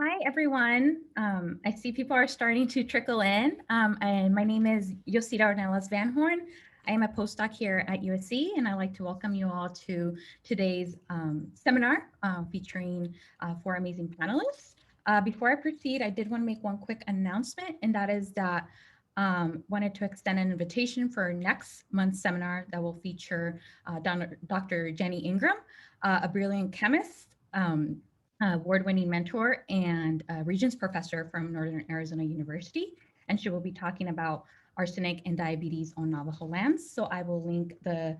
Hi, everyone. I see people are starting to trickle in. And my name is Yosita Ornelas Van Horn. I am a postdoc here at USC, and I'd like to welcome you all to today's seminar featuring four amazing panelists. Before I proceed, I did want to make one quick announcement, and that is that wanted to extend an invitation for our next month's seminar that will feature Dr. Jenny Ingram, a brilliant chemist, award-winning mentor and Regents Professor from Northern Arizona University. And she will be talking about arsenic and diabetes on Navajo lands. So I will link the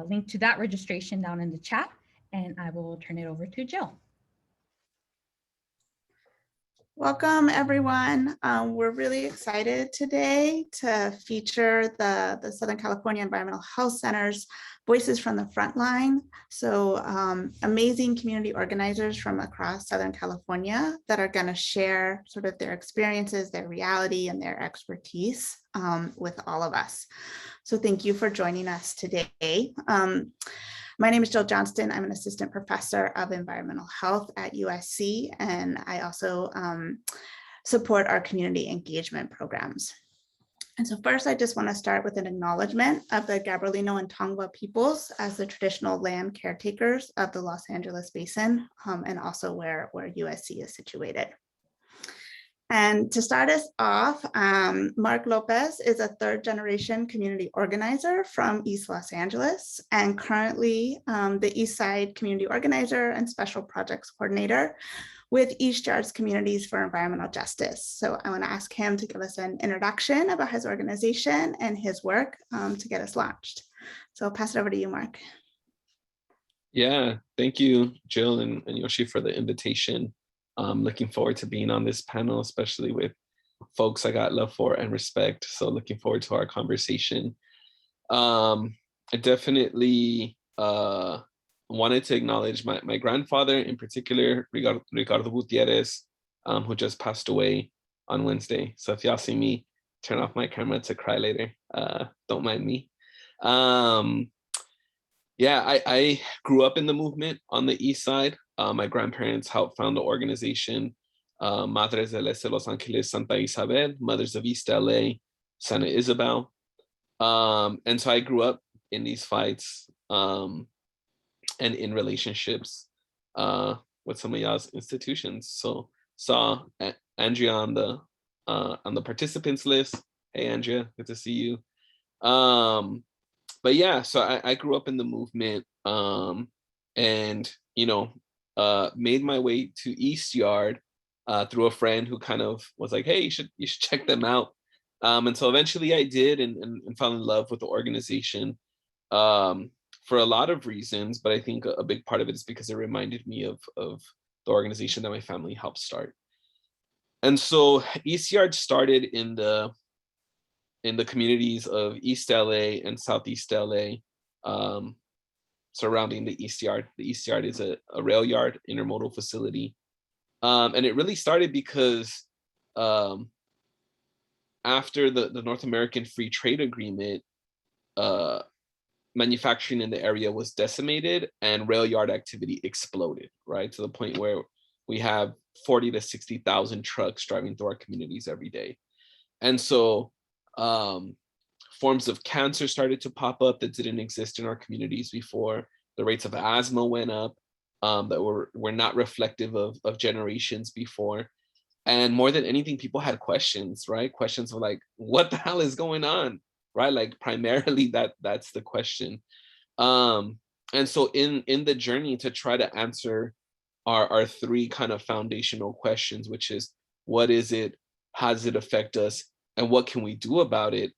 link to that registration down in the chat, and I will turn it over to Jill. Welcome, everyone. We're really excited today to feature the Southern California Environmental Health Center's Voices from the Frontline. So amazing community organizers from across Southern California that are going to share sort of their experiences, their reality, and their expertise with all of us. So thank you for joining us today. My name is Jill Johnston. I'm an assistant professor of environmental health at USC, and I also support our community engagement programs. And so first, I just want to start with an acknowledgement of the Gabrielino and Tongva peoples as the traditional land caretakers of the Los Angeles Basin, and also where USC is situated. And to start us off, Mark Lopez is a third-generation community organizer from East Los Angeles and currently the Eastside community organizer and special projects coordinator with East Yards Communities for Environmental Justice. So I want to ask him to give us an introduction about his organization and his work to get us launched. So I'll pass it over to you, Mark. Yeah, thank you, Jill and Yoshi, for the invitation. Looking forward to being on this panel, especially with folks I got love for and respect. So looking forward to our conversation. I definitely wanted to acknowledge my grandfather in particular, Ricardo Gutierrez, who just passed away on Wednesday. So if y'all see me turn off my camera to cry later, don't mind me. Yeah, I grew up in the movement on the East Side. My grandparents helped found the organization, Madres del Este Los Angeles Santa Isabel, Mothers of East LA, Santa Isabel. And so I grew up in these fights and in relationships with some of y'all's institutions. So saw Andrea on the participants list. Hey, Andrea, good to see you. But yeah, so I grew up in the movement and, made my way to East Yard through a friend who kind of was like, hey, you should check them out. And so eventually I did and fell in love with the organization for a lot of reasons. But I think a big part of it is because it reminded me of the organization that my family helped start. And so East Yard started in the communities of East LA and Southeast LA, surrounding the East Yard. The East Yard is a rail yard intermodal facility. And it really started because after the North American Free Trade Agreement, manufacturing in the area was decimated and rail yard activity exploded, right? To the point where we have 40 to 60,000 trucks driving through our communities every day. And so forms of cancer started to pop up that didn't exist in our communities before. The rates of asthma went up that were not reflective of generations before. And more than anything, people had questions, right? Questions of like, what the hell is going on, right? Like primarily that's the question. And so in the journey to try to answer our three kind of foundational questions, which is, what is it? How does it affect us? And what can we do about it?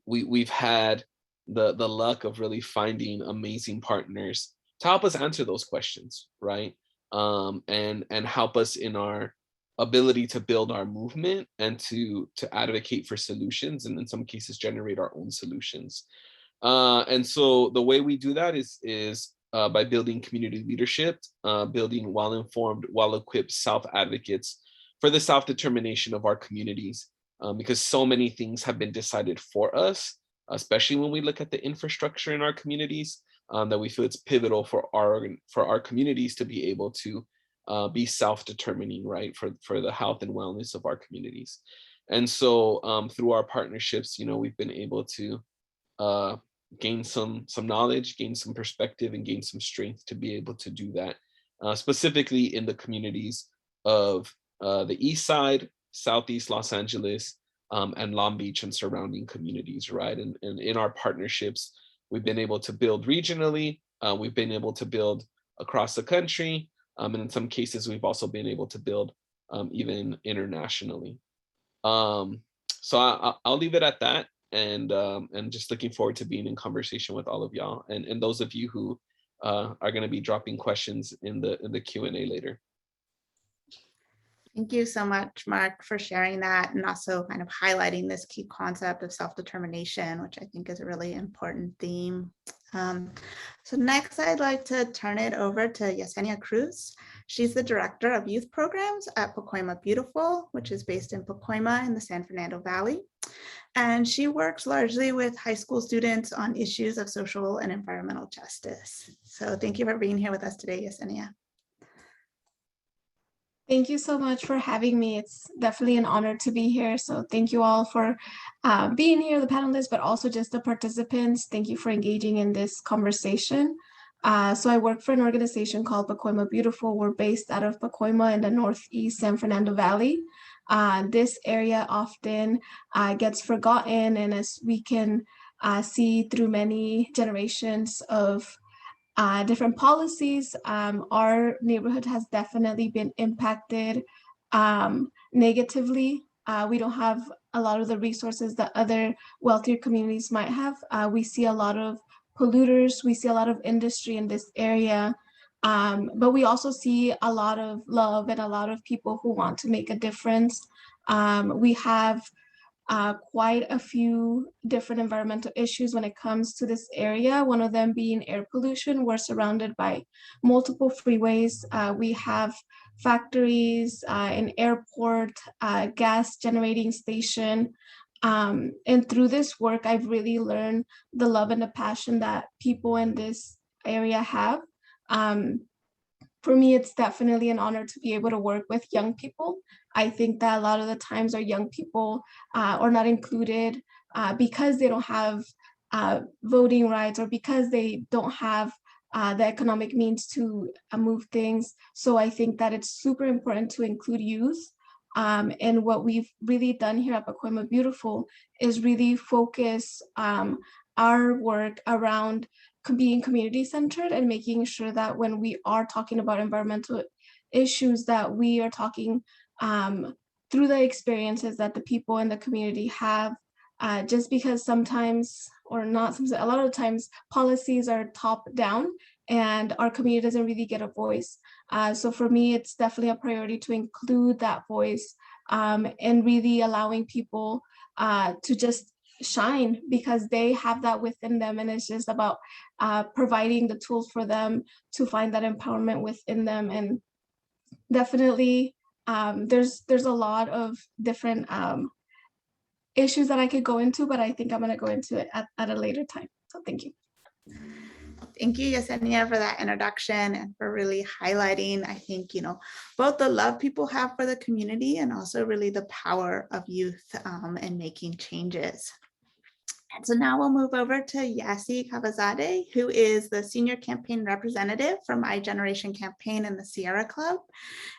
We've had the luck of really finding amazing partners to help us answer those questions, right? And help us in our ability to build our movement and to advocate for solutions, and in some cases generate our own solutions. And so the way we do that is by building community leadership, building well-informed, well-equipped self-advocates for the self-determination of our communities. Because so many things have been decided for us, especially when we look at the infrastructure in our communities, that we feel it's pivotal for our communities to be able to be self-determining, right, for the health and wellness of our communities. And so through our partnerships, we've been able to gain some knowledge, gain some perspective, and gain some strength to be able to do that, specifically in the communities of the East Side, Southeast Los Angeles, and Long Beach and surrounding communities, right? And in our partnerships, we've been able to build regionally, we've been able to build across the country, and in some cases, we've also been able to build even internationally. So I'll leave it at that, and just looking forward to being in conversation with all of y'all, and those of you who are going to be dropping questions in the Q&A later. Thank you so much, Mark, for sharing that and also kind of highlighting this key concept of self-determination, which I think is a really important theme. So next, I'd like to turn it over to Yesenia Cruz. She's the Director of Youth Programs at Pacoima Beautiful, which is based in Pacoima in the San Fernando Valley. And she works largely with high school students on issues of social and environmental justice. So thank you for being here with us today, Yesenia. Thank you so much for having me. It's definitely an honor to be here. So thank you all for being here, the panelists, but also just the participants. Thank you for engaging in this conversation. So I work for an organization called Pacoima Beautiful. We're based out of Pacoima in the Northeast San Fernando Valley. This area often gets forgotten, and as we can see through many generations of different policies, our neighborhood has definitely been impacted negatively. We don't have a lot of the resources that other wealthier communities might have. We see a lot of polluters, we see a lot of industry in this area, but we also see a lot of love and a lot of people who want to make a difference. We have quite a few different environmental issues when it comes to this area, one of them being air pollution. We're surrounded by multiple freeways. We have factories, an airport, gas generating station. And through this work, I've really learned the love and the passion that people in this area have. For me, it's definitely an honor to be able to work with young people. I think that a lot of the times our young people are not included because they don't have voting rights or because they don't have the economic means to move things. So I think that it's super important to include youth. And what we've really done here at Pacoima Beautiful is really focus our work around being community-centered and making sure that when we are talking about environmental issues, that we are talking through the experiences that the people in the community have, just because sometimes, or not sometimes, a lot of times policies are top-down and our community doesn't really get a voice. So for me, it's definitely a priority to include that voice and really allowing people to just shine because they have that within them, and it's just about providing the tools for them to find that empowerment within them. And definitely there's a lot of different issues that I could go into, but I think I'm going to go into it at a later time. So thank you. Thank you, Yesenia, for that introduction and for really highlighting, I think, both the love people have for the community and also really the power of youth and making changes. And so now we'll move over to Yassi Kavezade, who is the senior campaign representative for My Generation Campaign in the Sierra Club.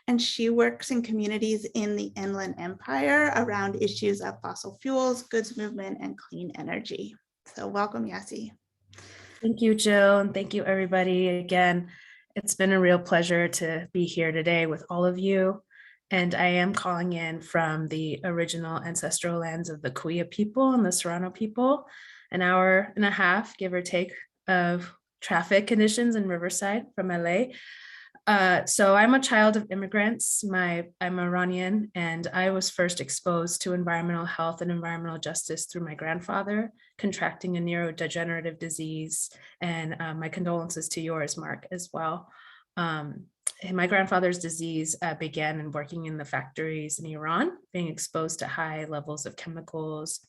And she works in communities in the Inland Empire around issues of fossil fuels, goods movement, and clean energy. So welcome, Yassi. Thank you, Jill, and thank you, everybody. Again, it's been a real pleasure to be here today with all of you. And I am calling in from the original ancestral lands of the Kuya people and the Serrano people, an hour and a half, give or take, of traffic conditions in Riverside from LA. So I'm a child of immigrants. I'm Iranian, and I was first exposed to environmental health and environmental justice through my grandfather contracting a neurodegenerative disease. And my condolences to yours, Mark, as well. My grandfather's disease began in working in the factories in Iran, being exposed to high levels of chemicals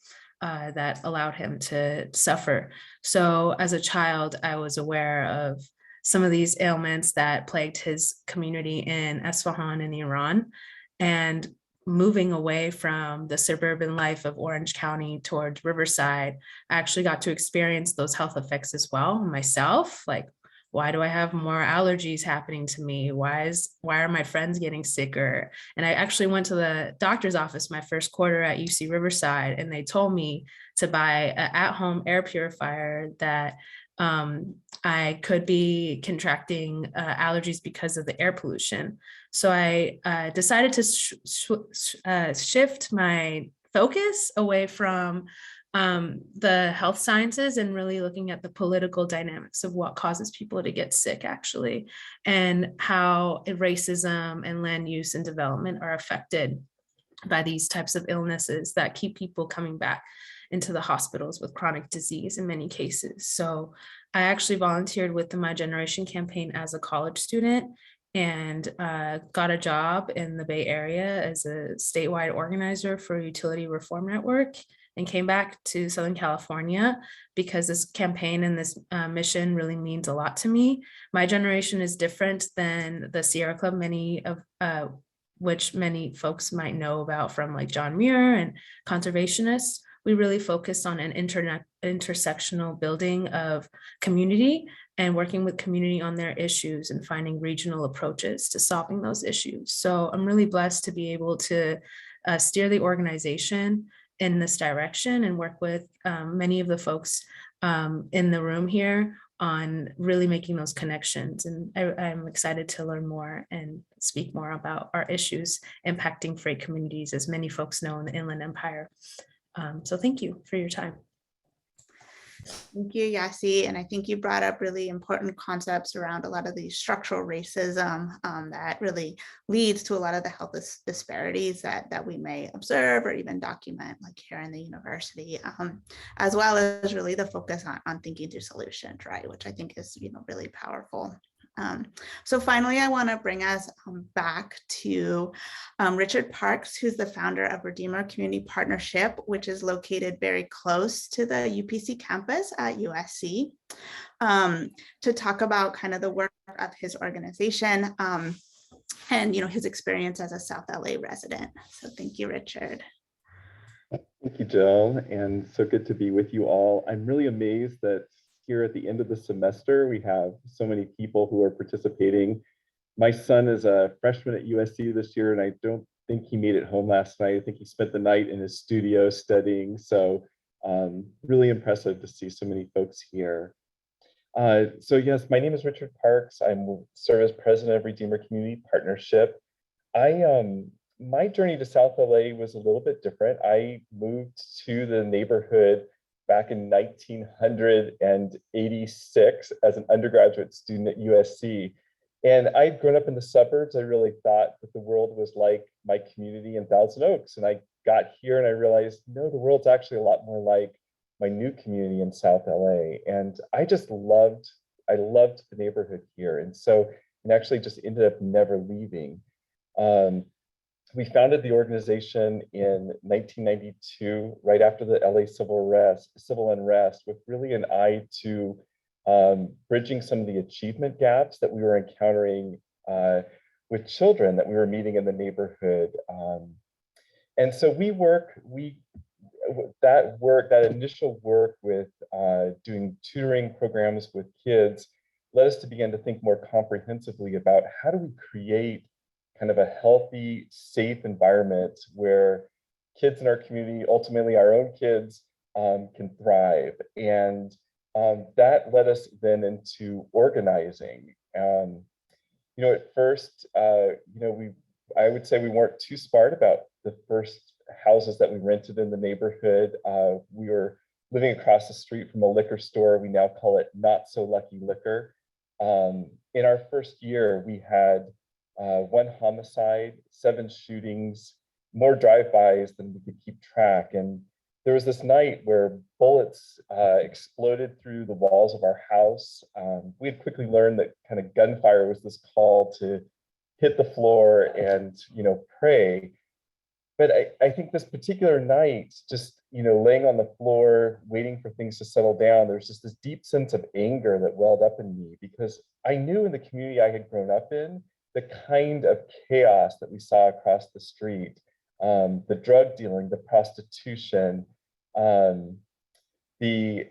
that allowed him to suffer. So as a child, I was aware of some of these ailments that plagued his community in Esfahan in Iran. And moving away from the suburban life of Orange County towards Riverside, I actually got to experience those health effects as well myself. Like, why do I have more allergies happening to me? Why are my friends getting sicker? And I actually went to the doctor's office my first quarter at UC Riverside, and they told me to buy an at-home air purifier that I could be contracting allergies because of the air pollution. So I decided to shift my focus away from the health sciences and really looking at the political dynamics of what causes people to get sick, actually, and how racism and land use and development are affected by these types of illnesses that keep people coming back into the hospitals with chronic disease in many cases. So I actually volunteered with the My Generation campaign as a college student, and got a job in the Bay Area as a statewide organizer for a utility reform network, and came back to Southern California because this campaign and this mission really means a lot to me. My generation is different than the Sierra Club, many of which many folks might know about from like John Muir and conservationists. We really focused on an intersectional building of community and working with community on their issues and finding regional approaches to solving those issues. So I'm really blessed to be able to steer the organization in this direction and work with many of the folks in the room here on really making those connections. And I'm excited to learn more and speak more about our issues impacting freight communities, as many folks know in the Inland Empire. So thank you for your time. Thank you, Yassi. And I think you brought up really important concepts around a lot of the structural racism that really leads to a lot of the health disparities that we may observe or even document, like here in the university, as well as really the focus on thinking through solutions, right? Which I think is, really powerful. So finally, I want to bring us back to Richard Parks, who's the founder of Redeemer Community Partnership, which is located very close to the UPC campus at USC, to talk about kind of the work of his organization and his experience as a South LA resident. So thank you, Richard. Thank you, Jill, and so good to be with you all. I'm really amazed that here at the end of the semester, we have so many people who are participating. My son is a freshman at USC this year, and I don't think he made it home last night. I think he spent the night in his studio studying. So really impressive to see so many folks here. So yes, my name is Richard Parks. I serve as president of Redeemer Community Partnership. My journey to South LA was a little bit different. I moved to the neighborhood back in 1986 as an undergraduate student at USC. And I'd grown up in the suburbs. I really thought that the world was like my community in Thousand Oaks. And I got here and I realized, no, the world's actually a lot more like my new community in South LA. And I loved the neighborhood here. And so, and actually just ended up never leaving. We founded the organization in 1992, right after the LA civil unrest, with really an eye to bridging some of the achievement gaps that we were encountering with children that we were meeting in the neighborhood. And so that initial work with doing tutoring programs with kids led us to begin to think more comprehensively about how do we create kind of a healthy, safe environment where kids in our community, ultimately our own kids, can thrive. And that led us then into organizing. At first, I would say we weren't too smart about the first houses that we rented in the neighborhood. We were living across the street from a liquor store. We now call it Not So Lucky Liquor. In our first year, we had 1 homicide, 7 shootings, more drive-bys than we could keep track. And there was this night where bullets exploded through the walls of our house. We had quickly learned that kind of gunfire was this call to hit the floor and, pray. But I think this particular night just, laying on the floor, waiting for things to settle down, there's just this deep sense of anger that welled up in me because I knew in the community I had grown up in, the kind of chaos that we saw across the street, the drug dealing, the prostitution, the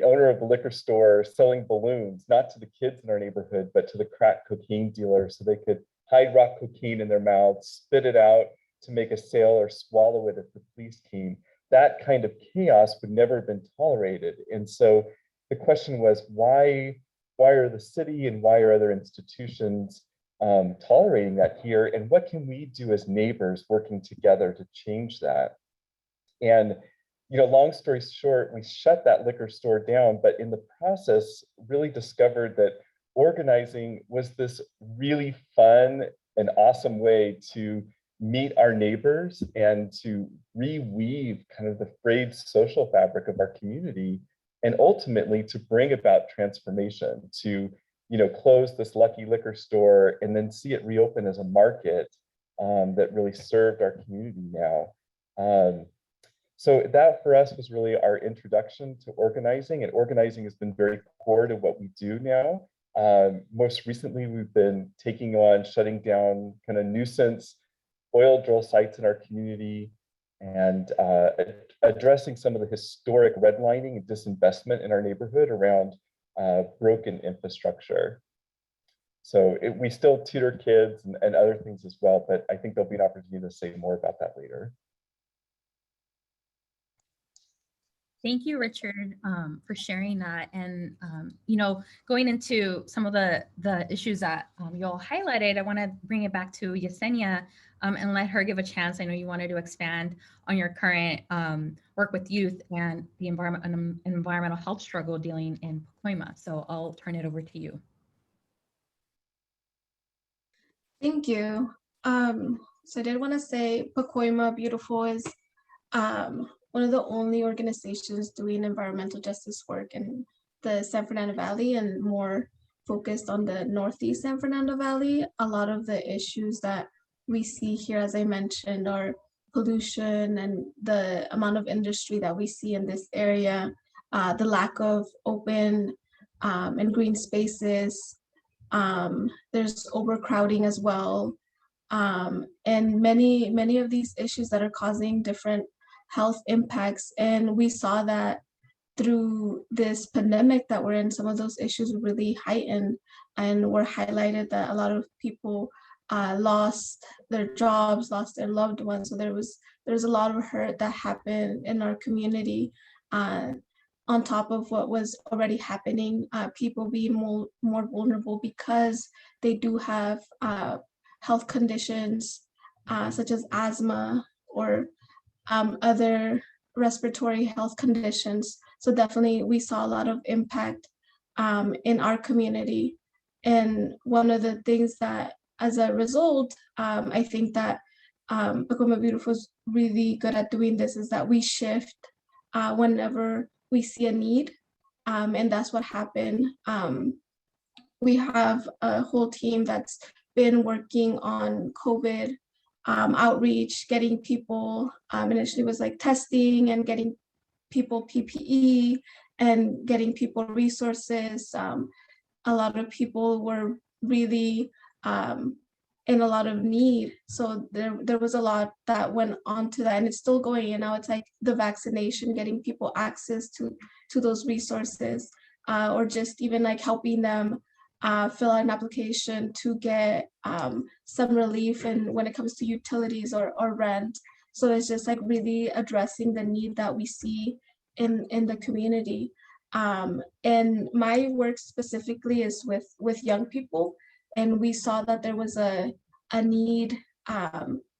owner of the liquor store selling balloons, not to the kids in our neighborhood, but to the crack cocaine dealers so they could hide rock cocaine in their mouths, spit it out to make a sale or swallow it if the police came. That kind of chaos would never have been tolerated. And so the question was, why are the city and why are other institutions tolerating that here? And what can we do as neighbors working together to change that? And long story short, we shut that liquor store down, but in the process, really discovered that organizing was this really fun and awesome way to meet our neighbors and to reweave kind of the frayed social fabric of our community, and ultimately to bring about transformation, to close this lucky liquor store and then see it reopen as a market that really served our community now. So that for us was really our introduction to organizing, and organizing has been very core to what we do now. Most recently, we've been taking on shutting down kind of nuisance oil drill sites in our community and addressing some of the historic redlining and disinvestment in our neighborhood around broken infrastructure. So we still tutor kids and other things as well, but I think there'll be an opportunity to say more about that later. Thank you, Richard, for sharing that. And, going into some of the issues that you all highlighted, I want to bring it back to Yesenia and let her give a chance. I know you wanted to expand on your current work with youth and the environmental health struggle dealing in Pacoima. So I'll turn it over to you. Thank you. So I did want to say Pacoima Beautiful is one of the only organizations doing environmental justice work in the San Fernando Valley and more focused on the Northeast San Fernando Valley. A lot of the issues that we see here, as I mentioned, are pollution and the amount of industry that we see in this area, the lack of open and green spaces. There's overcrowding as well. And many of these issues that are causing different health impacts. And we saw that through this pandemic that we're in, some of those issues were really heightened and were highlighted, that a lot of people lost their jobs, lost their loved ones. So there's a lot of hurt that happened in our community on top of what was already happening, people being more vulnerable because they do have health conditions such as asthma or other respiratory health conditions. So definitely we saw a lot of impact in our community. And one of the things that, as a result, I think that Pacoima Beautiful is really good at doing this, is that we shift whenever we see a need. And that's what happened. We have a whole team that's been working on COVID outreach, getting people, initially was like testing and getting people PPE and getting people resources. A lot of people were really in a lot of need. So there was a lot that went on to that, and it's still going. And now it's like the vaccination, getting people access to those resources, or just even like helping them fill out an application to get some relief and when it comes to utilities or rent. So it's just like really addressing the need that we see in the community. And my work specifically is with young people, and we saw that there was a need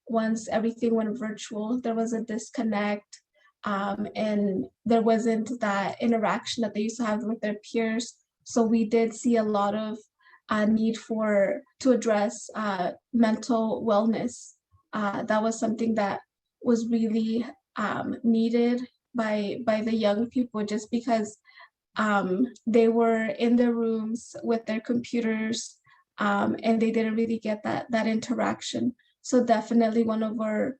once everything went virtual. There was a disconnect, and there wasn't that interaction that they used to have with their peers. So we did see a lot of need to address mental wellness. That was something that was really needed by the young people, just because they were in their rooms with their computers, and they didn't really get that interaction. So definitely one of our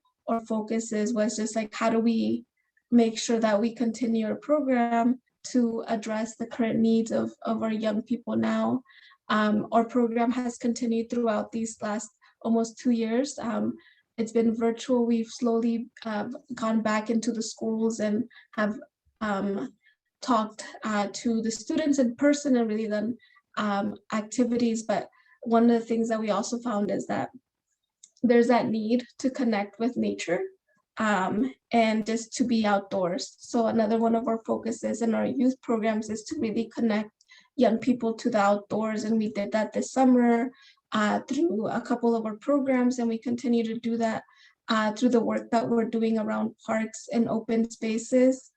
focuses was just like, how do we make sure that we continue our program to address the current needs of our young people now. Our program has continued throughout these last almost 2 years. It's been virtual. We've slowly gone back into the schools and have talked to the students in person and really done activities. But one of the things that we also found is that there's that need to connect with nature and just to be outdoors. So another one of our focuses in our youth programs is to really connect young people to the outdoors. And we did that this summer through a couple of our programs, and we continue to do that through the work that we're doing around parks and open spaces.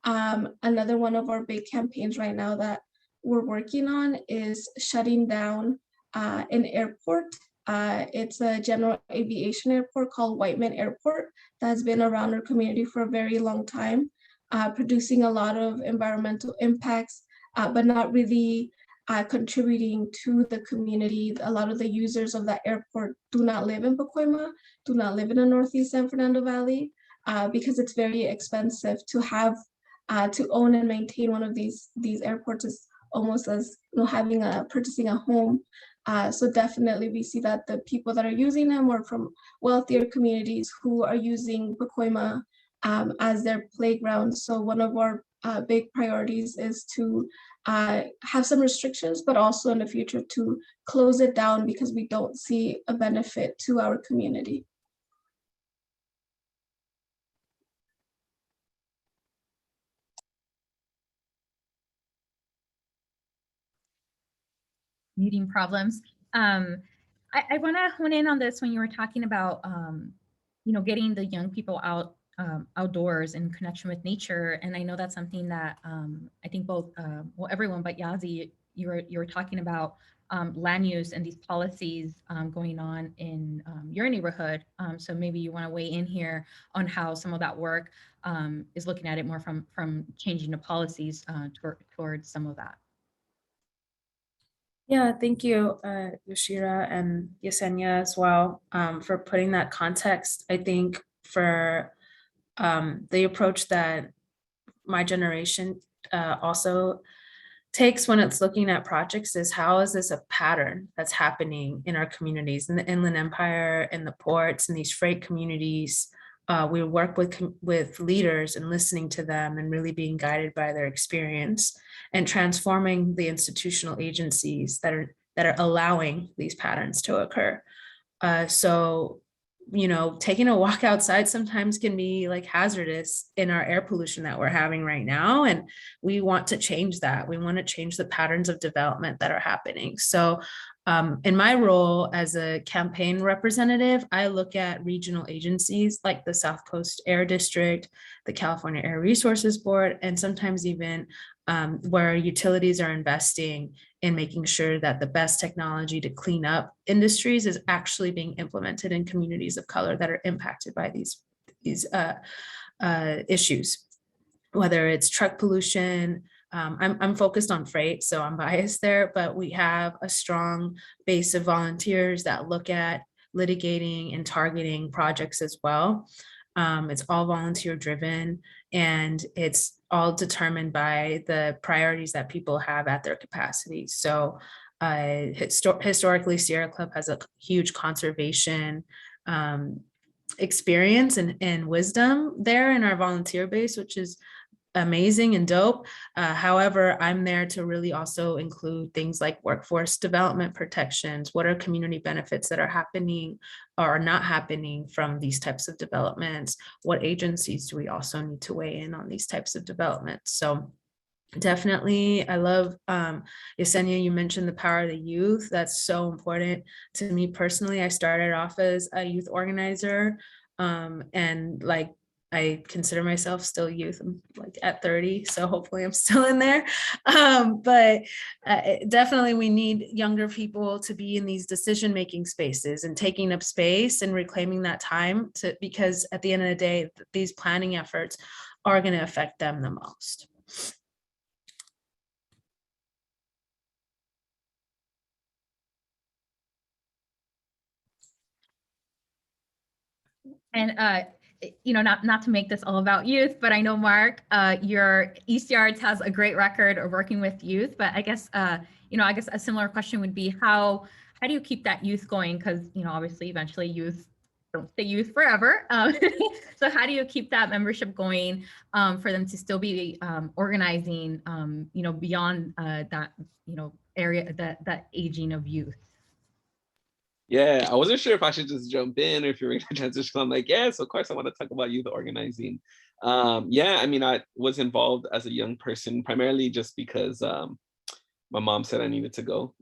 Another one of our big campaigns right now that we're working on is shutting down an airport. It's a general aviation airport called Whiteman Airport that's been around our community for a very long time, producing a lot of environmental impacts, but not really contributing to the community. A lot of the users of that airport do not live in Pacoima, do not live in the Northeast San Fernando Valley, because it's very expensive to have to own and maintain one of these airports is almost as having purchasing a home. So definitely we see that the people that are using them are from wealthier communities who are using Pacoima as their playground. So one of our big priorities is to have some restrictions, but also in the future to close it down because we don't see a benefit to our community. Muting problems. I want to hone in on this when you were talking about, getting the young people out outdoors in connection with nature. And I know that's something that I think both, everyone but Yassi, you were talking about land use and these policies going on in your neighborhood. So maybe you want to weigh in here on how some of that work is looking at it more from changing the policies towards some of that. Yeah, thank you, Yoshira and Yesenia as well, for putting that context. I think for the approach that my generation also takes when it's looking at projects is how is this a pattern that's happening in our communities, in the Inland Empire, in the ports, in these freight communities. We work with leaders and listening to them and really being guided by their experience and transforming the institutional agencies that are allowing these patterns to occur. So, taking a walk outside sometimes can be like hazardous in our air pollution that we're having right now. And we want to change that. We want to change the patterns of development that are happening. So in my role as a campaign representative, I look at regional agencies like the South Coast Air District, the California Air Resources Board, and sometimes even where utilities are investing in making sure that the best technology to clean up industries is actually being implemented in communities of color that are impacted by these issues, whether it's truck pollution. I'm focused on freight, so I'm biased there, but we have a strong base of volunteers that look at litigating and targeting projects as well. It's all volunteer driven, and it's all determined by the priorities that people have at their capacity. So historically, Sierra Club has a huge conservation experience and wisdom there in our volunteer base, which is amazing and dope. However, I'm there to really also include things like workforce development protections. What are community benefits that are happening or are not happening from these types of developments? What agencies do we also need to weigh in on these types of developments? So definitely, I love Yesenia, you mentioned the power of the youth. That's so important to me personally. I started off as a youth organizer, and like I consider myself still youth. I'm like at 30, so hopefully I'm still in there. But definitely we need younger people to be in these decision-making spaces and taking up space and reclaiming that time because at the end of the day, these planning efforts are going to affect them the most. And not to make this all about youth, but I know Mark, your East Yards has a great record of working with youth. But I guess, I guess a similar question would be how do you keep that youth going? Because obviously, eventually, youth don't stay youth forever. So how do you keep that membership going for them to still be organizing, beyond that, area that aging of youth? Yeah, I wasn't sure if I should just jump in or if you're going to transition. I'm like, yes, of course, I want to talk about youth organizing. Yeah, I mean, I was involved as a young person, primarily just because my mom said I needed to go,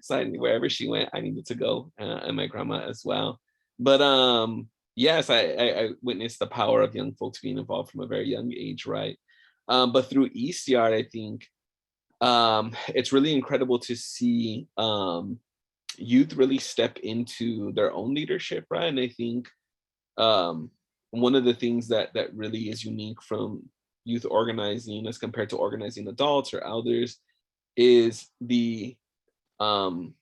So wherever she went, I needed to go, and my grandma as well. But yes, I witnessed the power of young folks being involved from a very young age, right? But through East Yard, I think it's really incredible to see youth really step into their own leadership, right? And I think one of the things that really is unique from youth organizing as compared to organizing adults or elders is the time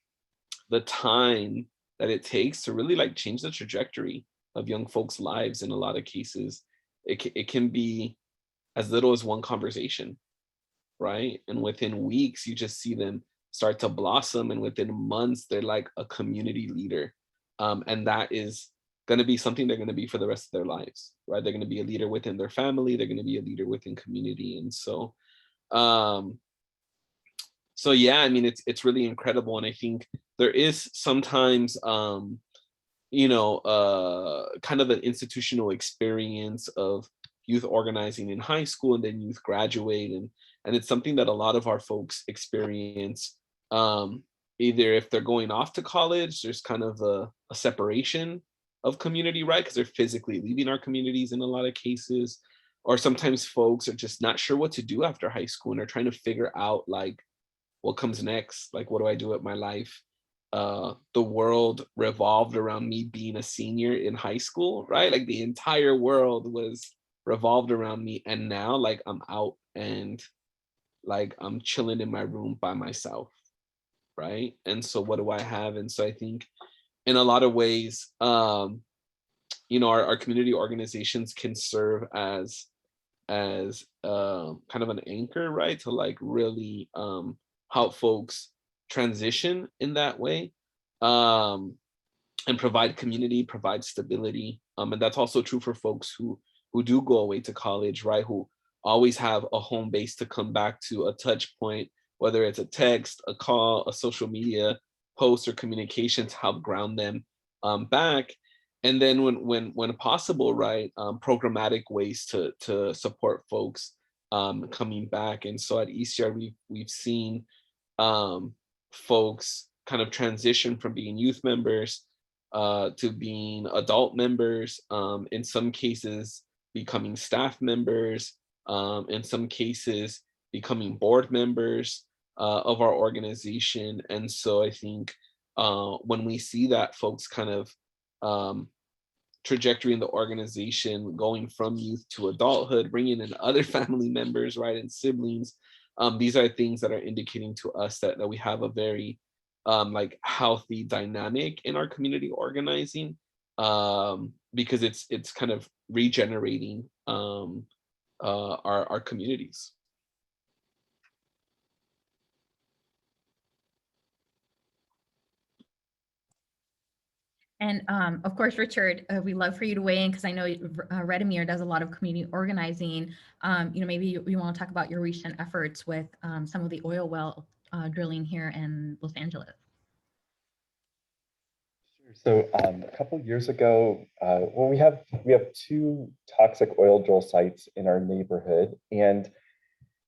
that it takes to really like change the trajectory of young folks' lives. In a lot of cases, it can be as little as one conversation, right? And within weeks, you just see them start to blossom, and within months, they're like a community leader. And that is going to be something they're going to be for the rest of their lives, right? They're going to be a leader within their family. They're going to be a leader within community. And so, yeah, I mean, it's really incredible. And I think there is sometimes, kind of an institutional experience of youth organizing in high school, and then youth graduate, and it's something that a lot of our folks experience. Either if they're going off to college, there's kind of a separation of community, right? Because they're physically leaving our communities in a lot of cases. Or sometimes folks are just not sure what to do after high school, and they're trying to figure out like what comes next, like what do I do with my life? The world revolved around me being a senior in high school, right? Like the entire world was revolved around me, and now like I'm out and like I'm chilling in my room by myself, right? And so what do I have? And so I think in a lot of ways, our community organizations can serve as kind of an anchor, right? To like really help folks transition in that way, and provide community, provide stability. And that's also true for folks who do go away to college, right? Who always have a home base to come back to, a touch point, whether it's a text, a call, a social media post, or communication to help ground them back. And then when possible, right, programmatic ways to support folks coming back. And so at ECR, we've seen folks kind of transition from being youth members to being adult members, in some cases becoming staff members, in some cases becoming board members of our organization. And so I think when we see that folks kind of trajectory in the organization going from youth to adulthood, bringing in other family members, right, and siblings, these are things that are indicating to us that we have a very like healthy dynamic in our community organizing, because it's kind of regenerating our communities. And of course, Richard, we'd love for you to weigh in because I know Redimir does a lot of community organizing. Maybe you want to talk about your recent efforts with some of the oil well drilling here in Los Angeles. So a couple years ago, well, we have 2 toxic oil drill sites in our neighborhood, and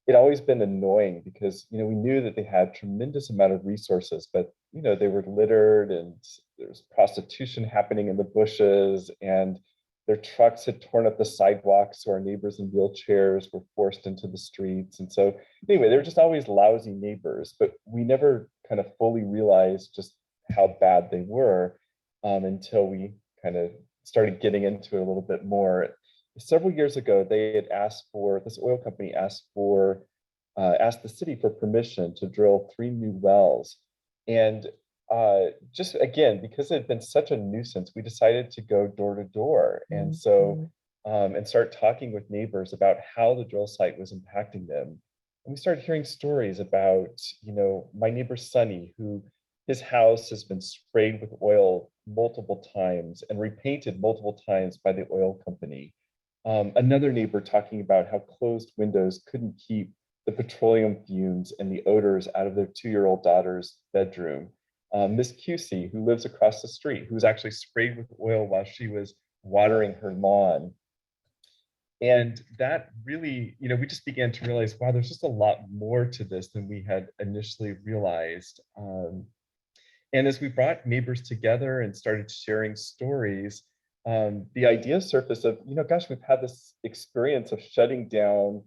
it always been annoying because we knew that they had tremendous amount of resources, but they were littered, and there was prostitution happening in the bushes, and their trucks had torn up the sidewalks, so our neighbors in wheelchairs were forced into the streets. And so anyway, they were just always lousy neighbors, but we never kind of fully realized just how bad they were until we kind of started getting into it a little bit more. Several years ago, they had this oil company asked the city for permission to drill 3 new wells. And just again, because it had been such a nuisance, we decided to go door to door. And so, and start talking with neighbors about how the drill site was impacting them. And we started hearing stories about, my neighbor Sonny, who his house has been sprayed with oil multiple times and repainted multiple times by the oil company. Another neighbor talking about how closed windows couldn't keep the petroleum fumes and the odors out of their 2-year-old daughter's bedroom. Miss QC, who lives across the street, who was actually sprayed with oil while she was watering her lawn. And that really, we just began to realize, wow, there's just a lot more to this than we had initially realized. And as we brought neighbors together and started sharing stories, the idea surfaced of, gosh, we've had this experience of shutting down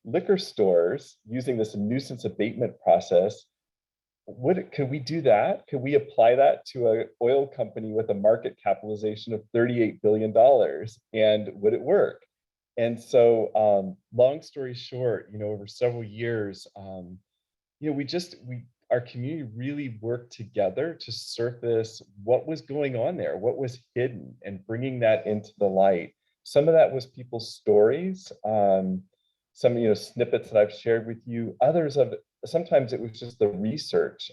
liquor stores using this nuisance abatement process. Could we do that? Could we apply that to an oil company with a market capitalization of $38 billion? And would it work? And so, long story short, over several years, our community really worked together to surface what was going on there, what was hidden, and bringing that into the light. Some of that was people's stories, some snippets that I've shared with you. Others of sometimes it was just the research.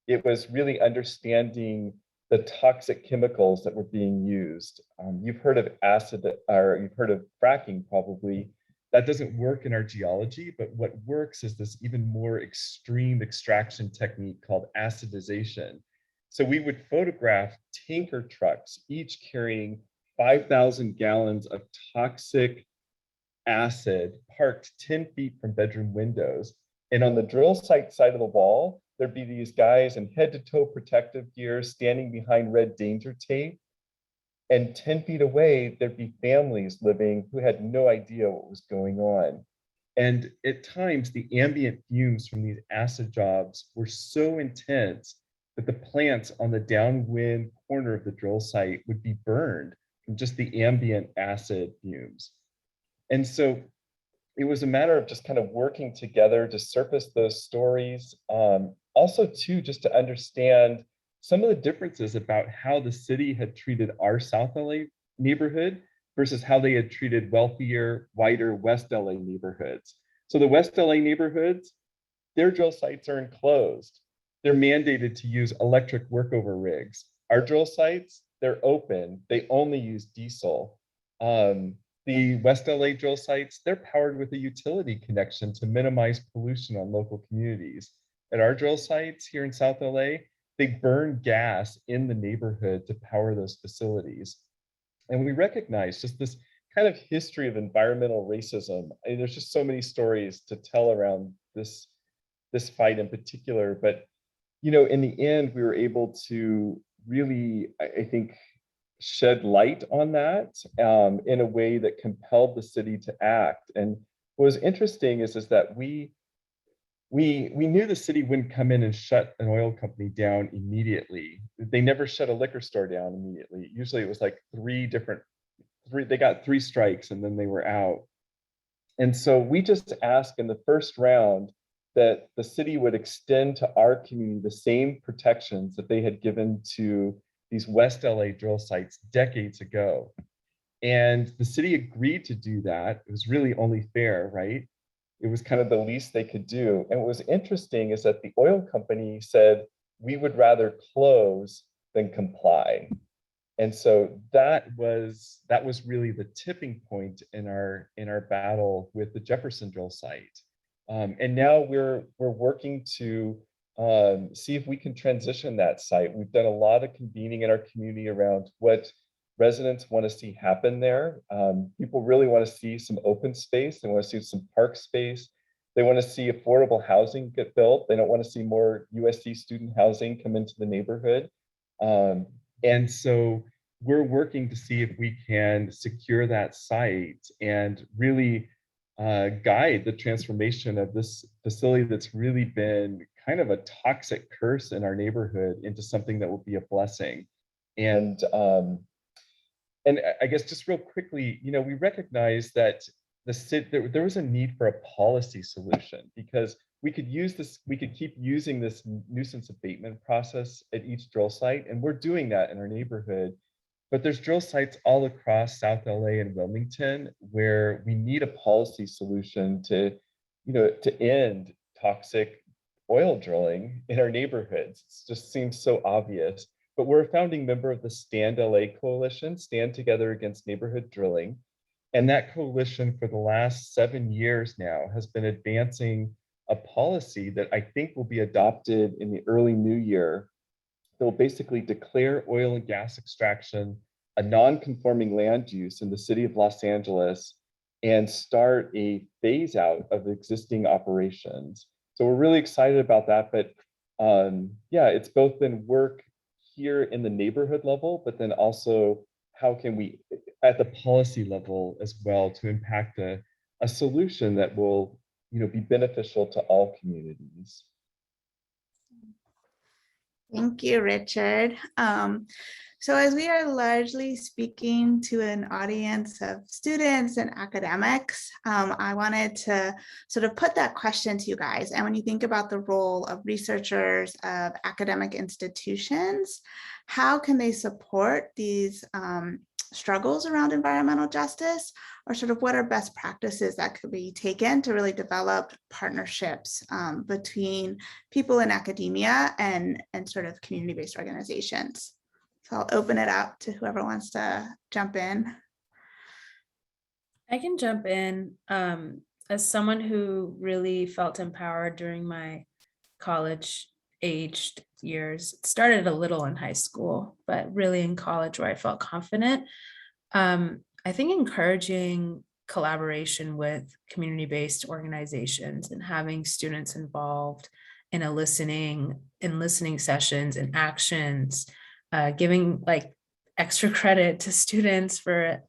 It was really understanding the toxic chemicals that were being used. You've heard of acid, or you've heard of fracking probably. That doesn't work in our geology, but what works is this even more extreme extraction technique called acidization. So we would photograph tanker trucks, each carrying 5,000 gallons of toxic acid parked 10 feet from bedroom windows. And on the drill site side of the wall, there'd be these guys in head to toe protective gear standing behind red danger tape. And 10 feet away, there'd be families living who had no idea what was going on. And at times, the ambient fumes from these acid jobs were so intense that the plants on the downwind corner of the drill site would be burned from just the ambient acid fumes. And so it was a matter of just kind of working together to surface those stories. Also, too, just to understand some of the differences about how the city had treated our South LA neighborhood versus how they had treated wealthier, whiter West LA neighborhoods. So the West LA neighborhoods, their drill sites are enclosed. They're mandated to use electric workover rigs. Our drill sites, they're open. They only use diesel. The West LA drill sites, they're powered with a utility connection to minimize pollution on local communities. At our drill sites here in South LA, they burn gas in the neighborhood to power those facilities. And we recognize just this kind of history of environmental racism. There's just so many stories to tell around this fight in particular. But, in the end, we were able to really, I think, shed light on that in a way that compelled the city to act. And what was interesting is that we knew the city wouldn't come in and shut an oil company down immediately. They never shut a liquor store down immediately. Usually it was like they got 3 strikes and then they were out. And so we just asked in the first round that the city would extend to our community the same protections that they had given to these West LA drill sites decades ago. And the city agreed to do that. It was really only fair, right? It was kind of the least they could do. And what was interesting is that the oil company said, we would rather close than comply. And so that was really the tipping point in our battle with the Jefferson drill site. And now we're working to see if we can transition that site. We've done a lot of convening in our community around what residents want to see happen there. People really want to see some open space. They want to see some park space. They want to see affordable housing get built. They don't want to see more USC student housing come into the neighborhood. And so we're working to see if we can secure that site and really guide the transformation of this facility that's really been kind of a toxic curse in our neighborhood into something that will be a blessing. And I guess just real quickly, we recognize that there was a need for a policy solution because we could keep using this nuisance abatement process at each drill site, and we're doing that in our neighborhood. But there's drill sites all across South LA and Wilmington where we need a policy solution to, to end toxic oil drilling in our neighborhoods. It just seems so obvious. But we're a founding member of the Stand LA Coalition, Stand Together Against Neighborhood Drilling. And that coalition for the last 7 years now has been advancing a policy that I think will be adopted in the early new year. They'll basically declare oil and gas extraction a non-conforming land use in the city of Los Angeles and start a phase out of existing operations. So we're really excited about that. But yeah, it's both been work here in the neighborhood level, but then also how can we, at the policy level as well, to impact a solution that will, be beneficial to all communities. Thank you, Richard. So as we are largely speaking to an audience of students and academics, I wanted to sort of put that question to you guys. And when you think about the role of researchers, of academic institutions, how can they support these struggles around environmental justice, or sort of what are best practices that could be taken to really develop partnerships between people in academia and sort of community-based organizations? So I'll open it up to whoever wants to jump in. I can jump in. As someone who really felt empowered during my college aged years, it started a little in high school, but really in college where I felt confident. I think encouraging collaboration with community-based organizations and having students involved in listening sessions and actions, giving like extra credit to students for,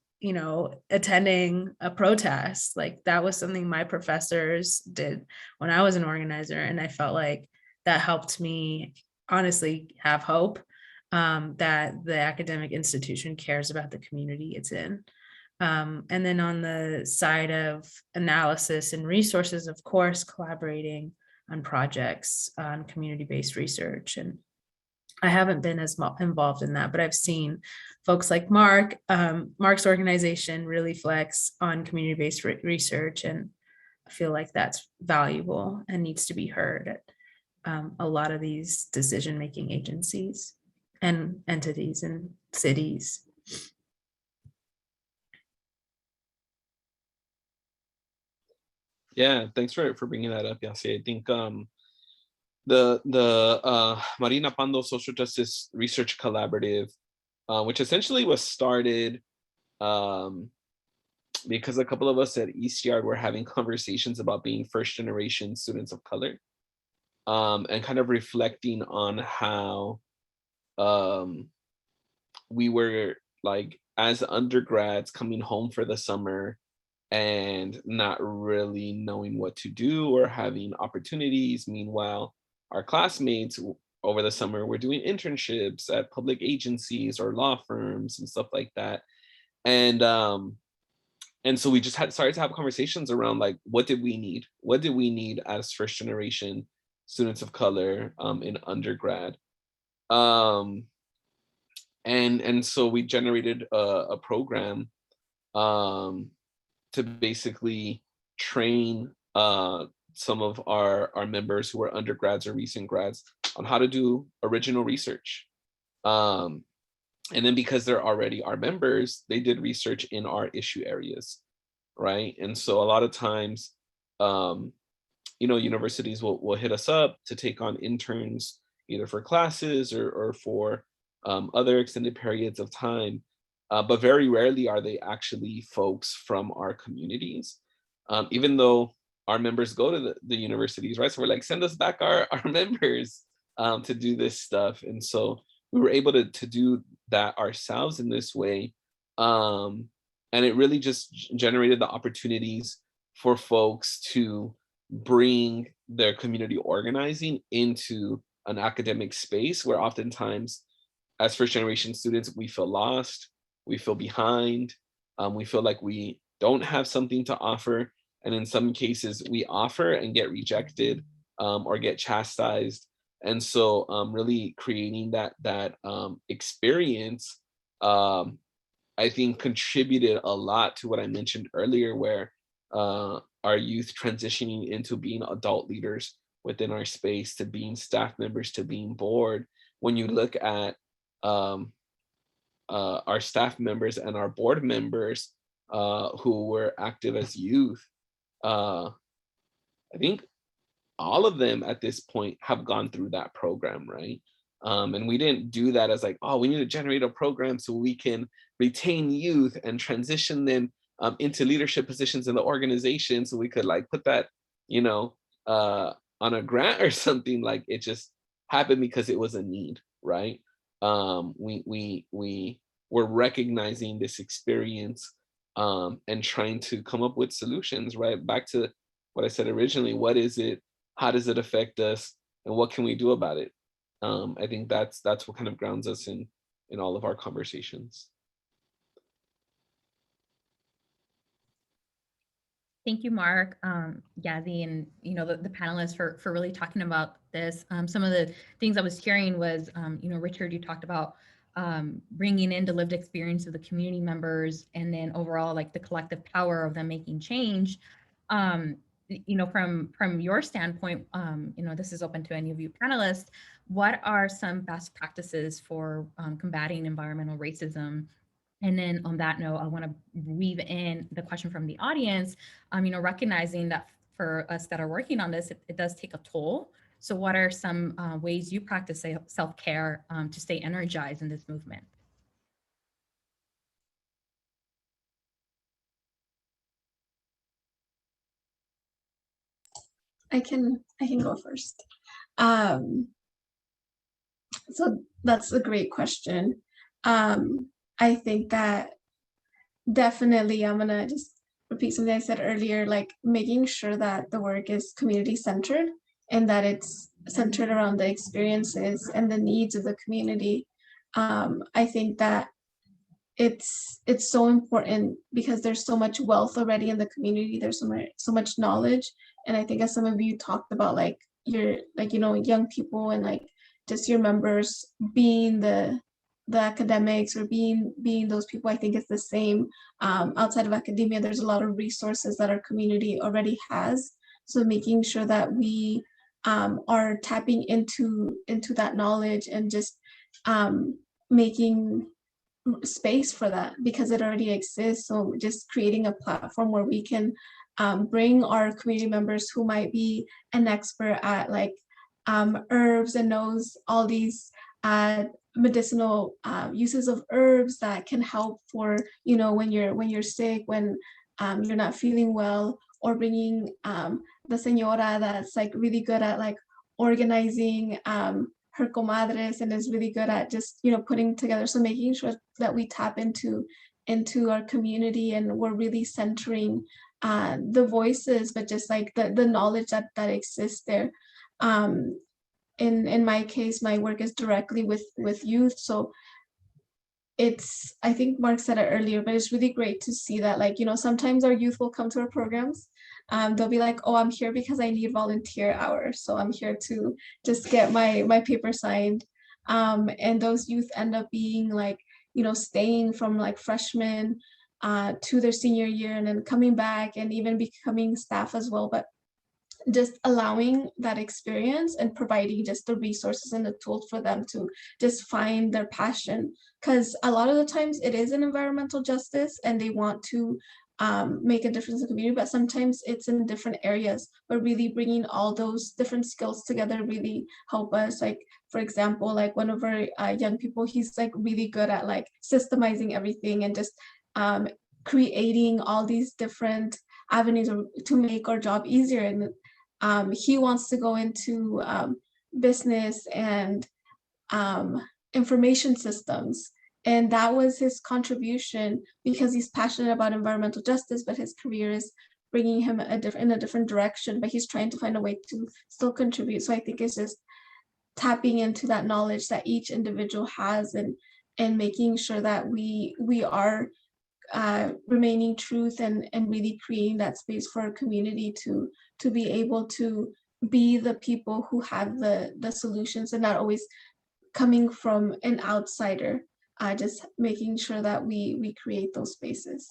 attending a protest. Like that was something my professors did when I was an organizer. And I felt like that helped me honestly have hope that the academic institution cares about the community it's in. And then on the side of analysis and resources, of course, collaborating on projects on community-based research. And I haven't been as involved in that, but I've seen folks like Mark's organization really flex on community-based research. And I feel like that's valuable and needs to be heard at a lot of these decision-making agencies and entities and cities. Yeah, thanks for bringing that up, Yassi. I think the Marina Pando Social Justice Research Collaborative, which essentially was started because a couple of us at Eastside were having conversations about being first generation students of color, and kind of reflecting on how we were like as undergrads coming home for the summer and not really knowing what to do or having opportunities. Meanwhile, our classmates over the summer were doing internships at public agencies or law firms and stuff like that. And so we just started to have conversations around like, what did we need? What did we need as first generation students of color in undergrad? And so we generated a program to basically train some of our members who are undergrads or recent grads on how to do original research. And then because they're already our members, they did research in our issue areas, right? And so a lot of times, universities will hit us up to take on interns, either for classes or for other extended periods of time. But very rarely are they actually folks from our communities, even though our members go to the universities, right? So we're like, send us back our members to do this stuff. And so we were able to do that ourselves in this way. And it really just generated the opportunities for folks to bring their community organizing into an academic space where oftentimes as first generation students, we feel lost, we feel behind, we feel like we don't have something to offer. And in some cases we offer and get rejected or get chastised. And so really creating that experience, I think contributed a lot to what I mentioned earlier, where our youth transitioning into being adult leaders within our space, to being staff members, to being board. When you look at our staff members and our board members who were active as youth, I think all of them at this point have gone through that program, right? And we didn't do that as like, oh, we need to generate a program so we can retain youth and transition them into leadership positions in the organization, so we could like put that, you know, on a grant or something. Like, it just happened because it was a need, right? We were recognizing this experience and trying to come up with solutions, right? Back to what I said originally, what is it? How does it affect us? And what can we do about it? I think that's what kind of grounds us in all of our conversations. Thank you, Mark, Yassi, and the panelists for really talking about this. Some of the things I was hearing was, Richard, you talked about bringing in the lived experience of the community members, and then overall like the collective power of them making change. From your standpoint, this is open to any of you panelists. What are some best practices for combating environmental racism? And then on that note, I want to weave in the question from the audience, recognizing that for us that are working on this, it does take a toll. So what are some ways you practice self-care to stay energized in this movement? I can go first. So that's a great question. I think that definitely I'm gonna just repeat something I said earlier, like making sure that the work is community centered and that it's centered around the experiences and the needs of the community. I think that it's so important because there's so much wealth already in the community. There's so much knowledge, and I think as some of you talked about, like your young people and like just your members being the academics or being those people. I think it's the same outside of academia. There's a lot of resources that our community already has, so making sure that we are tapping into that knowledge and just making space for that because it already exists. So just creating a platform where we can bring our community members who might be an expert at like herbs and knows all these medicinal uses of herbs that can help for when you're sick, when you're not feeling well, or bringing the señora that's like really good at like organizing her comadres and is really good at just putting together. So making sure that we tap into our community and we're really centering the voices, but just like the knowledge that exists there. In my case, my work is directly with youth, so it's, I think Mark said it earlier, but it's really great to see that, like, sometimes our youth will come to our programs. They'll be like, oh, I'm here because I need volunteer hours, so I'm here to just get my paper signed. And those youth end up being like, staying from like freshmen to their senior year and then coming back and even becoming staff as well. But just allowing that experience and providing just the resources and the tools for them to just find their passion, because a lot of the times it is an environmental justice and they want to make a difference in the community, but sometimes it's in different areas. But really bringing all those different skills together really help us. Like, for example, like one of our young people, he's like really good at like systemizing everything and just creating all these different avenues to make our job easier. And he wants to go into business and information systems. And that was his contribution because he's passionate about environmental justice, but his career is bringing him in a different direction, but he's trying to find a way to still contribute. So I think it's just tapping into that knowledge that each individual has and making sure that we are remaining truth and really creating that space for our community to be able to be the people who have the solutions and not always coming from an outsider, just making sure that we create those spaces.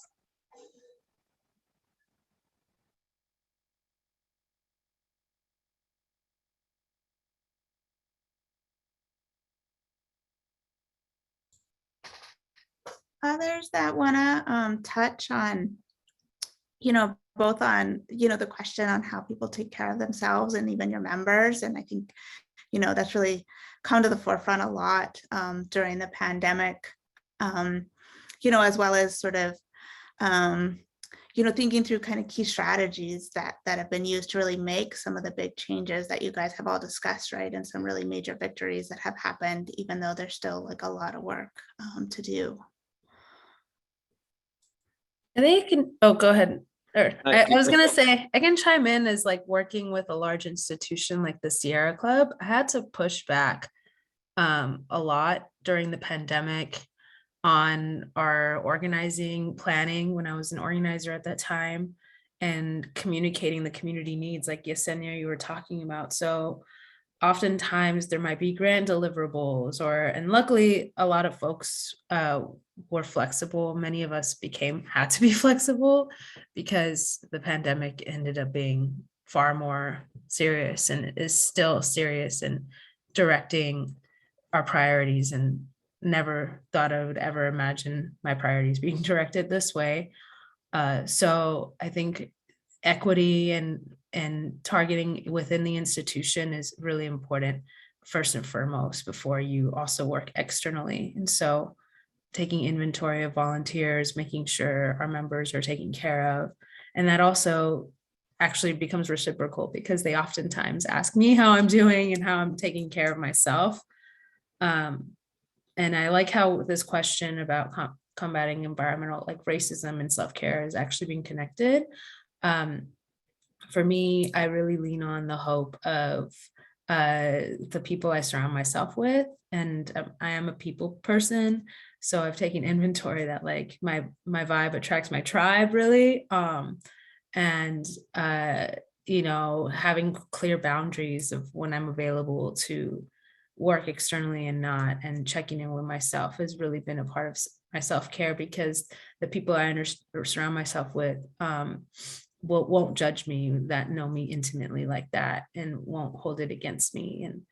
Others that want to touch on, both on, the question on how people take care of themselves and even your members. And I think, that's really come to the forefront a lot during the pandemic, as well as sort of, thinking through kind of key strategies that have been used to really make some of the big changes that you guys have all discussed, right? And some really major victories that have happened, even though there's still like a lot of work to do. I think I can, oh, go ahead. I was gonna say, I can chime in as like working with a large institution like the Sierra Club. I had to push back a lot during the pandemic on our organizing planning when I was an organizer at that time, and communicating the community needs like Yesenia you were talking about. So oftentimes there might be grant deliverables and luckily a lot of folks were flexible. Many of us had to be flexible because the pandemic ended up being far more serious and is still serious in directing our priorities, and never thought I would ever imagine my priorities being directed this way. So I think equity and targeting within the institution is really important first and foremost before you also work externally. And so taking inventory of volunteers, making sure our members are taken care of, and that also actually becomes reciprocal because they oftentimes ask me how I'm doing and how I'm taking care of myself. And I like how this question about combating environmental like racism and self-care is actually being connected. For me, I really lean on the hope of the people I surround myself with, and I am a people person, so I've taken inventory that like my vibe attracts my tribe really, and having clear boundaries of when I'm available to work externally and not, and checking in with myself has really been a part of my self-care, because the people I surround myself with won't judge me, that know me intimately like that, and won't hold it against me. And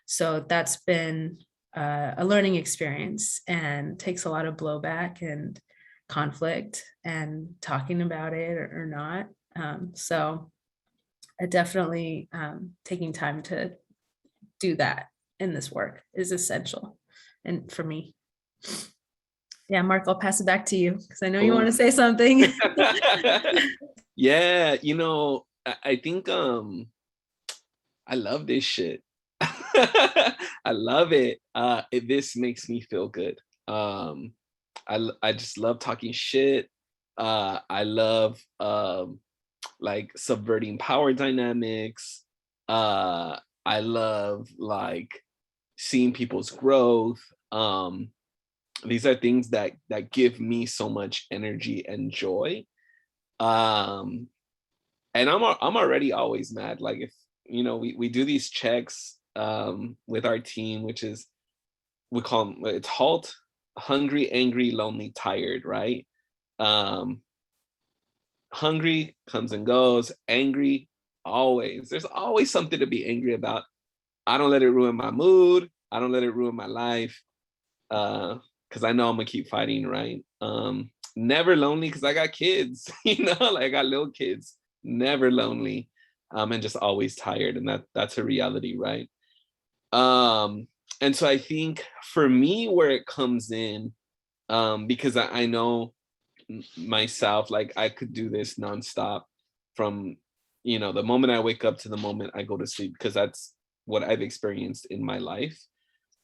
so that's been a learning experience and takes a lot of blowback and conflict and talking about it or not. So I definitely taking time to do that in this work is essential. And for me, yeah, Mark, I'll pass it back to you because I know you want to say something. Yeah, I think I love this shit. I love it. This makes me feel good. I just love talking shit. I love like subverting power dynamics. I love like seeing people's growth. These are things that give me so much energy and joy. And I'm already always mad. Like if we do these checks with our team, which is we call them, it's HALT, hungry, angry, lonely, tired, right? Hungry comes and goes, angry always. There's always something to be angry about. I don't let it ruin my mood. I don't let it ruin my life. Because I know I'm gonna keep fighting, right? Never lonely because I got kids, like I got little kids. Never lonely, and just always tired, and that's a reality, right? And so I think for me, where it comes in, because I know myself, like I could do this nonstop from the moment I wake up to the moment I go to sleep, because that's what I've experienced in my life.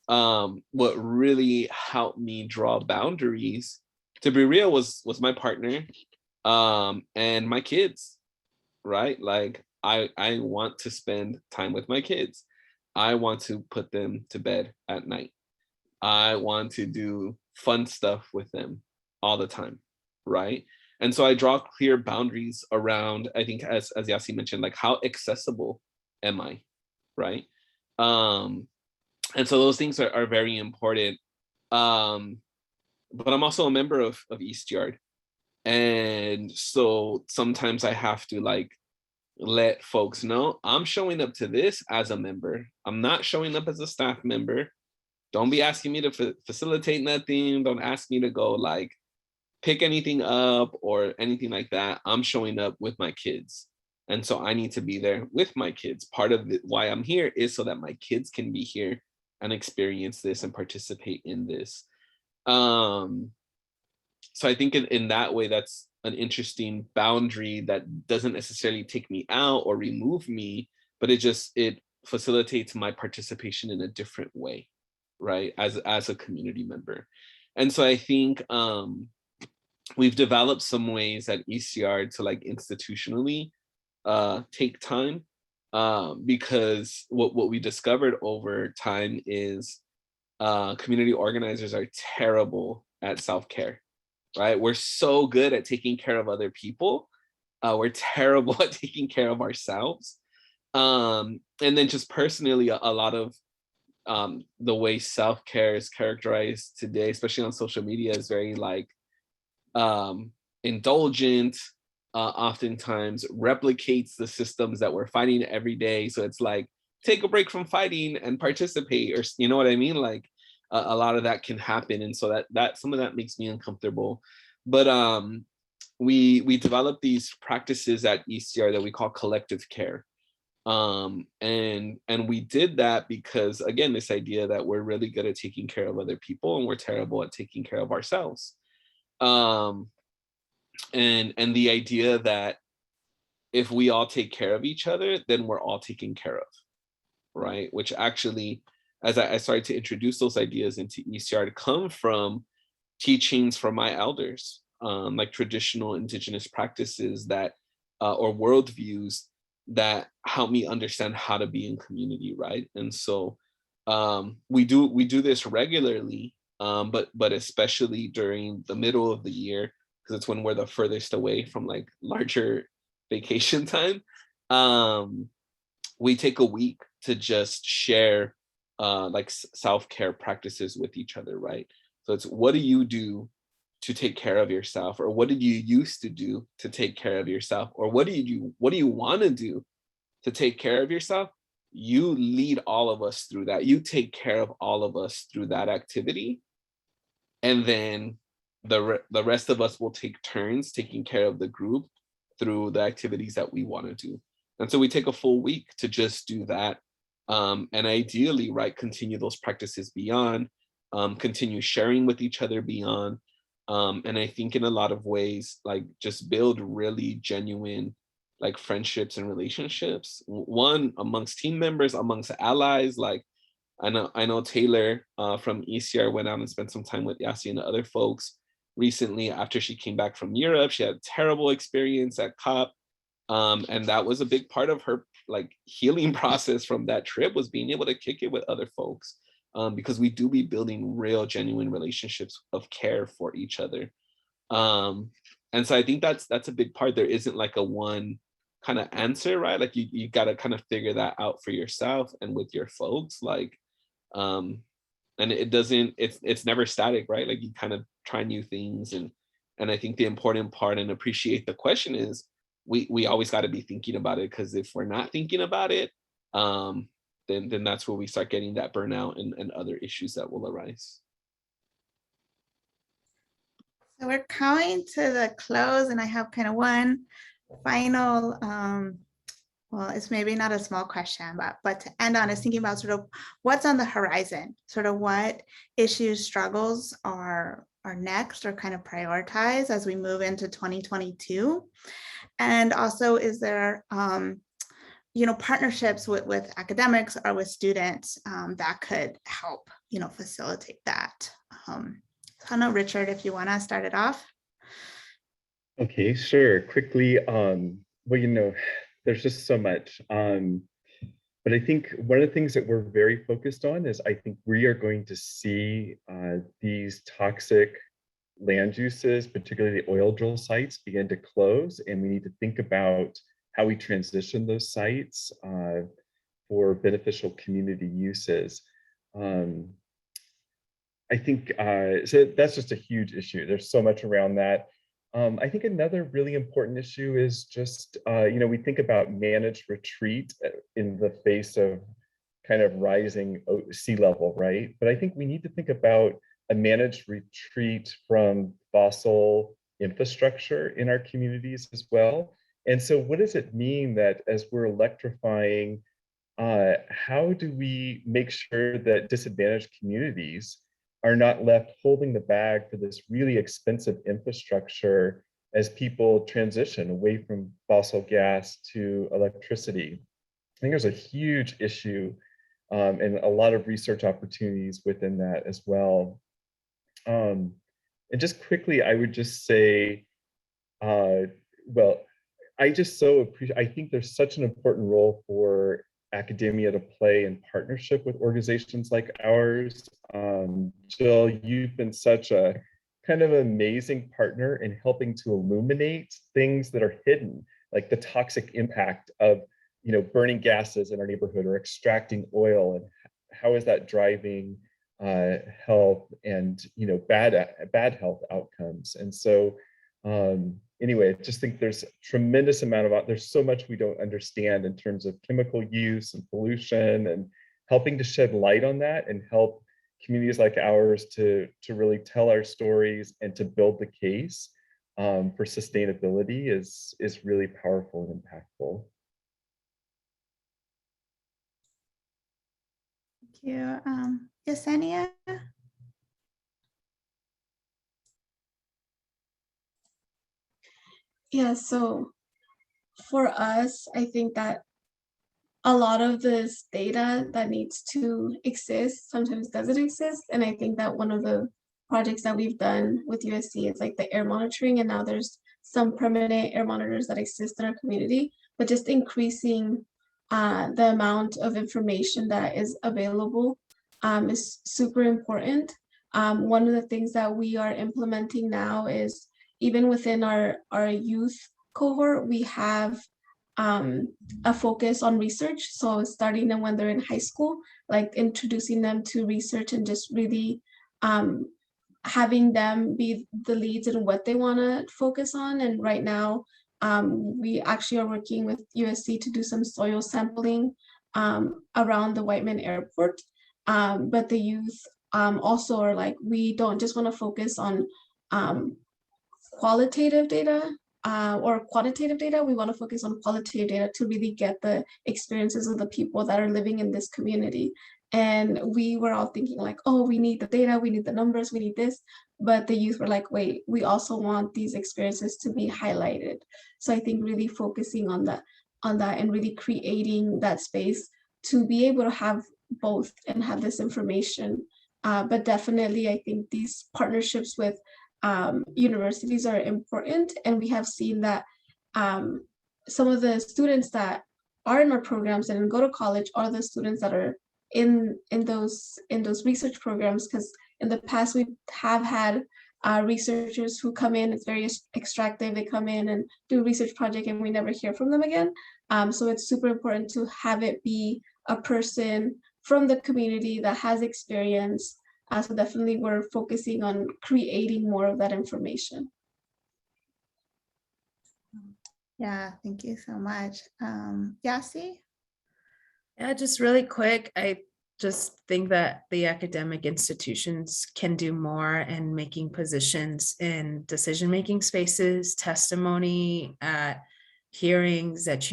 What really helped me draw boundaries, to be real, was my partner and my kids, right? Like I want to spend time with my kids. I want to put them to bed at night. I want to do fun stuff with them all the time, right? And so I draw clear boundaries around, I think as Yassi mentioned, like how accessible am I, right? And so those things are very important. But I'm also a member of East Yard. And so sometimes I have to like let folks know I'm showing up to this as a member. I'm not showing up as a staff member. Don't be asking me to facilitate nothing. Don't ask me to go like pick anything up or anything like that. I'm showing up with my kids. And so I need to be there with my kids. Part of why I'm here is so that my kids can be here and experience this and participate in this. So I think in that way, that's an interesting boundary that doesn't necessarily take me out or remove me, but it facilitates my participation in a different way, right? As a community member. And so I think we've developed some ways at ECR to like institutionally take time, because what we discovered over time is community organizers are terrible at self-care, right? We're so good at taking care of other people. We're terrible at taking care of ourselves. And then just personally, a lot of the way self-care is characterized today, especially on social media, is very like indulgent, oftentimes replicates the systems that we're fighting every day. So it's like, take a break from fighting and participate, or you know what I mean? Like a lot of that can happen. And so that some of that makes me uncomfortable. But we developed these practices at ECR that we call collective care. And we did that because, again, this idea that we're really good at taking care of other people and we're terrible at taking care of ourselves. And the idea that if we all take care of each other, then we're all taken care of, right? Which actually, as I started to introduce those ideas into ECR, to come from teachings from my elders, like traditional indigenous practices that, or worldviews that help me understand how to be in community, right? And so we do this regularly, but especially during the middle of the year, because it's when we're the furthest away from like larger vacation time. We take a week to just share like self-care practices with each other, right? So it's, what do you do to take care of yourself, or what did you used to do to take care of yourself, or what do you want to do to take care of yourself? You lead all of us through that. You take care of all of us through that activity, and then the rest of us will take turns taking care of the group through the activities that we want to do. And so we take a full week to just do that, and ideally, right, continue those practices beyond, continue sharing with each other beyond, and I think in a lot of ways, like just build really genuine like friendships and relationships, one amongst team members, amongst allies. Like I know Taylor from ECR went out and spent some time with Yassi and the other folks recently after she came back from Europe. She had a terrible experience at COP, and that was a big part of her like healing process from that trip, was being able to kick it with other folks, because we do be building real genuine relationships of care for each other. And so I think that's a big part. There isn't like a one kind of answer, right? Like you got to kind of figure that out for yourself and with your folks, like and it's never static, right? Like you kind of try new things, and I think the important part, and appreciate the question, is we always got to be thinking about it, because if we're not thinking about it, then that's where we start getting that burnout and other issues that will arise. So we're coming to the close, and I have kind of one final, well, it's maybe not a small question, but to end on is thinking about sort of what's on the horizon, sort of what issues, struggles are next or kind of prioritized as we move into 2022. And also, is there partnerships with academics or with students that could help facilitate that? I don't know, Richard, if you want to start it off. Okay, sure. Quickly, well, there's just so much. But I think one of the things that we're very focused on is I think we are going to see these toxic land uses, particularly the oil drill sites, begin to close, and we need to think about how we transition those sites for beneficial community uses. I think, so that's just a huge issue. There's so much around that. I think another really important issue is just, we think about managed retreat in the face of kind of rising sea level, right? But I think we need to think about a managed retreat from fossil infrastructure in our communities as well. And so what does it mean that as we're electrifying, how do we make sure that disadvantaged communities are not left holding the bag for this really expensive infrastructure as people transition away from fossil gas to electricity? I think there's a huge issue and a lot of research opportunities within that as well. And just quickly, I would just say, well, I just so appreciate, I think there's such an important role for academia to play in partnership with organizations like ours. Jill, you've been such a kind of amazing partner in helping to illuminate things that are hidden, like the toxic impact of burning gases in our neighborhood or extracting oil, and how is that driving health and bad health outcomes. And so anyway, I just think there's a tremendous amount of, there's so much we don't understand in terms of chemical use and pollution, and helping to shed light on that and help communities like ours to really tell our stories and to build the case for sustainability is really powerful and impactful. Thank you. Yesenia? Yeah, so for us, I think that a lot of this data that needs to exist sometimes doesn't exist. And I think that one of the projects that we've done with USC is like the air monitoring, and now there's some permanent air monitors that exist in our community, but just increasing the amount of information that is available is super important. One of the things that we are implementing now is, even within our youth cohort, we have a focus on research. So starting them when they're in high school, like introducing them to research and just really having them be the leads in what they want to focus on. And right now, we actually are working with USC to do some soil sampling around the Whiteman Airport. But the youth also are like, we don't just want to focus on qualitative data or quantitative data. We want to focus on qualitative data to really get the experiences of the people that are living in this community. And we were all thinking like, oh, we need the data, we need the numbers, we need this. But the youth were like, wait, we also want these experiences to be highlighted. So I think really focusing on that and really creating that space to be able to have both and have this information. But definitely, I think these partnerships with universities are important, and we have seen that some of the students that are in our programs and go to college are the students that are in those research programs, because in the past we have had researchers who come in, it's very extractive, they come in and do a research project and we never hear from them again. So it's super important to have it be a person from the community that has experience. So definitely we're focusing on creating more of that information. Yeah, thank you so much. Yassi? Yeah, just really quick, I just think that the academic institutions can do more in making positions in decision-making spaces, testimony at hearings that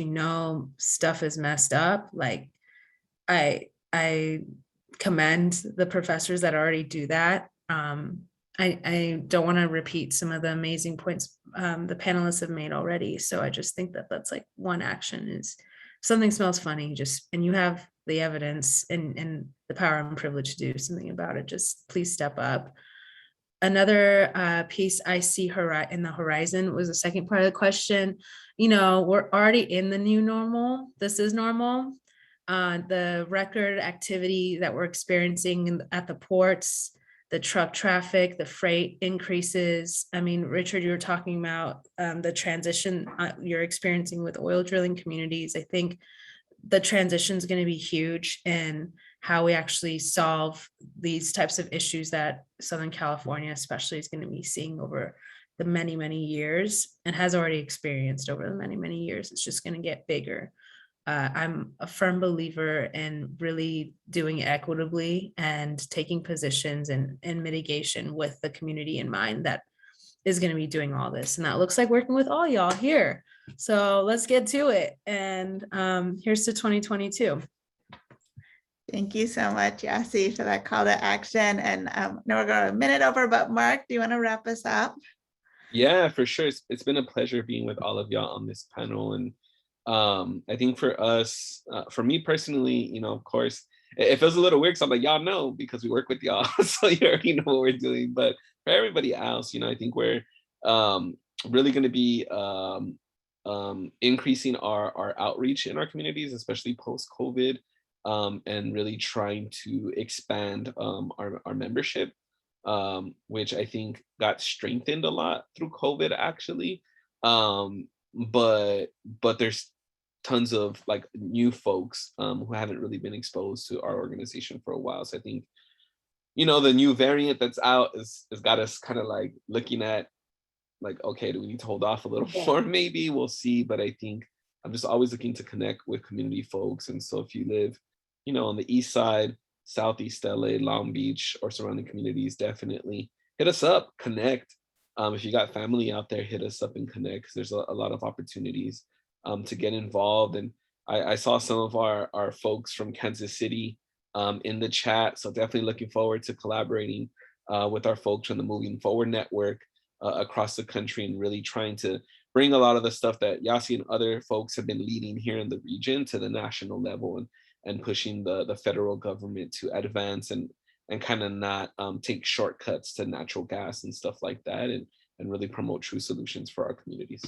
stuff is messed up. Like I commend the professors that already do that. I don't want to repeat some of the amazing points the panelists have made already. So I just think that that's like one action is, something smells funny, and you have the evidence and the power and privilege to do something about it, just please step up. Another piece I see in the horizon was the second part of the question. We're already in the new normal. This is normal. The record activity that we're experiencing at the ports, the truck traffic, the freight increases. I mean, Richard, you were talking about the transition you're experiencing with oil drilling communities. I think the transition is going to be huge in how we actually solve these types of issues that Southern California especially is going to be seeing over the many, many years and has already experienced over the many, many years. It's just going to get bigger. I'm a firm believer in really doing it equitably and taking positions in mitigation with the community in mind that is going to be doing all this. And that looks like working with all y'all here. So let's get to it. And here's to 2022. Thank you so much, Yassi, for that call to action. And now we're going a minute over, but Mark, do you want to wrap us up? Yeah, for sure. It's been a pleasure being with all of y'all on this panel. And I think for us, for me personally, you know, of course, it feels a little weird. So I'm like, y'all know because we work with y'all. So you already know what we're doing. But for everybody else, you know, I think we're really going to be increasing our outreach in our communities, especially post-COVID, and really trying to expand our membership, which I think got strengthened a lot through COVID actually. But there's tons of like new folks who haven't really been exposed to our organization for a while. So I think, you know, the new variant that's out has got us kind of like looking at like, okay, do we need to hold off a little more? Maybe we'll see. But I think I'm just always looking to connect with community folks. And so if you live, you know, on the East Side, Southeast LA, Long Beach, or surrounding communities, definitely hit us up, connect. If you got family out there, hit us up and connect, because there's a lot of opportunities to get involved. And I saw some of our folks from Kansas City in the chat. So definitely looking forward to collaborating with our folks from the Moving Forward Network across the country and really trying to bring a lot of the stuff that Yassi and other folks have been leading here in the region to the national level and pushing the federal government to advance and kind of not take shortcuts to natural gas and stuff like that and really promote true solutions for our communities.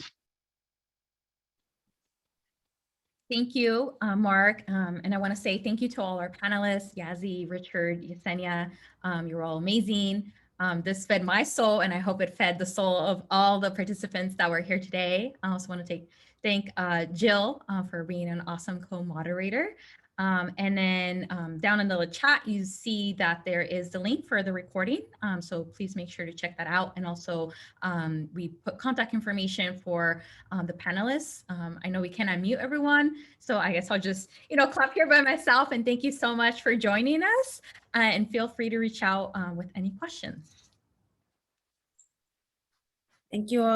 Thank you, Mark. And I want to say thank you to all our panelists, Yassi, Richard, Yesenia. You're all amazing. This fed my soul, and I hope it fed the soul of all the participants that were here today. I also want to thank Jill for being an awesome co-moderator. And then down in the chat, you see that there is the link for the recording. So please make sure to check that out. And also we put contact information for the panelists. I know we can unmute everyone. So I guess I'll just, clap here by myself and thank you so much for joining us and feel free to reach out with any questions. Thank you all.